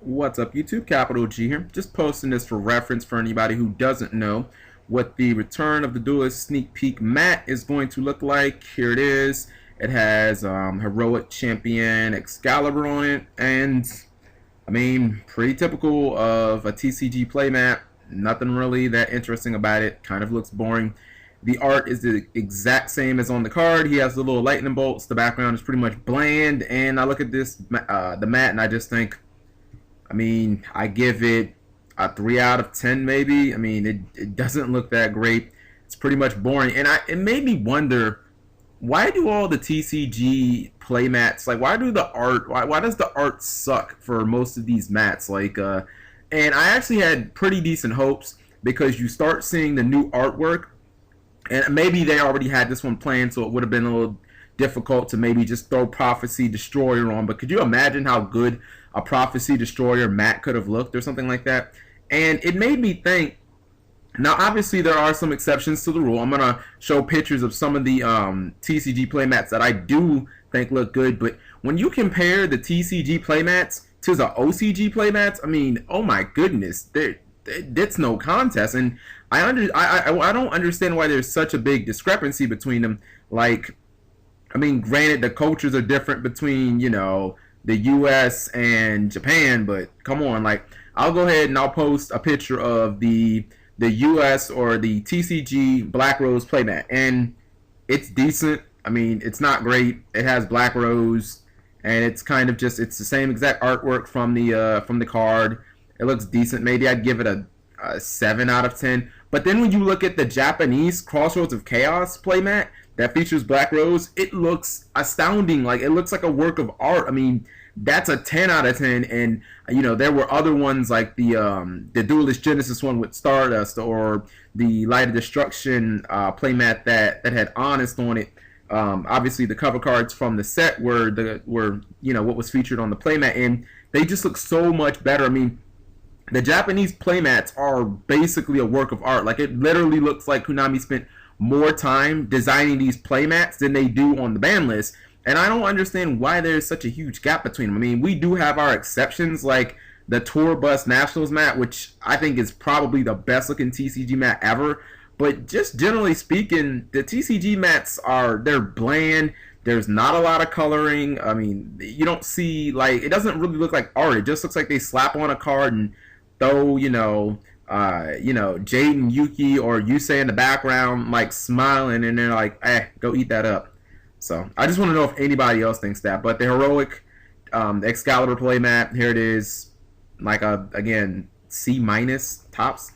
What's up, YouTube? Capital G here. Just posting this for reference for anybody who doesn't know what the return of the Duelist sneak peek mat is going to look like. Here it is. It has heroic champion Excalibur on it, and I mean, pretty typical of a TCG playmat. Nothing really that interesting about it. Kind of looks boring. The art is the exact same as on the card. He has the little lightning bolts. The background is pretty much bland, and I look at this the mat and I just think, I mean, I give it a 3 out of 10 maybe. I mean, it doesn't look that great. It's pretty much boring, and it made me wonder, why do all the TCG playmats, like, why does the art suck for most of these mats? Like, and I actually had pretty decent hopes because you start seeing the new artwork, and maybe they already had this one planned, so it would have been a little difficult to maybe just throw Prophecy Destroyer on. But could you imagine how good a Prophecy Destroyer mat could have looked or something like that? And it made me think, now obviously there are some exceptions to the rule. I'm going to show pictures of some of the TCG playmats that I do think look good, but when you compare the TCG playmats to the OCG playmats, I mean, oh my goodness, it's no contest. And I don't understand why there's such a big discrepancy between them. Like, I mean, granted, the cultures are different between, you know, the US and Japan, but come on, like, I'll go ahead and I'll post a picture of the US or the TCG Black Rose playmat, and it's decent. I mean, it's not great. It has Black Rose, and it's kind of just, it's the same exact artwork from the card. It looks decent. Maybe I'd give it a 7 out of 10. But then when you look at the Japanese Crossroads of Chaos playmat that features Black Rose, it looks astounding. Like, it looks like a work of art. I mean, that's a 10 out of 10. And you know, there were other ones like the Duelist Genesis one with Stardust, or the Light of Destruction playmat that had Honest on it. Obviously, the cover cards from the set were you know, what was featured on the playmat, and they just look so much better. I mean, the Japanese playmats are basically a work of art. Like, it literally looks like Konami spent more time designing these playmats than they do on the ban list. And I don't understand why there's such a huge gap between them. I mean, we do have our exceptions, like the Tour Bus Nationals mat, which I think is probably the best looking TCG mat ever. But just generally speaking, the TCG mats they're bland. There's not a lot of coloring. I mean, you don't see, like, it doesn't really look like art. It just looks like they slap on a card and throw, you know, Jade and Yuki or Yusei in the background, like, smiling, and they're like, go eat that up. So I just want to know if anybody else thinks that. But the heroic Excalibur playmat, here it is, like again, C- tops.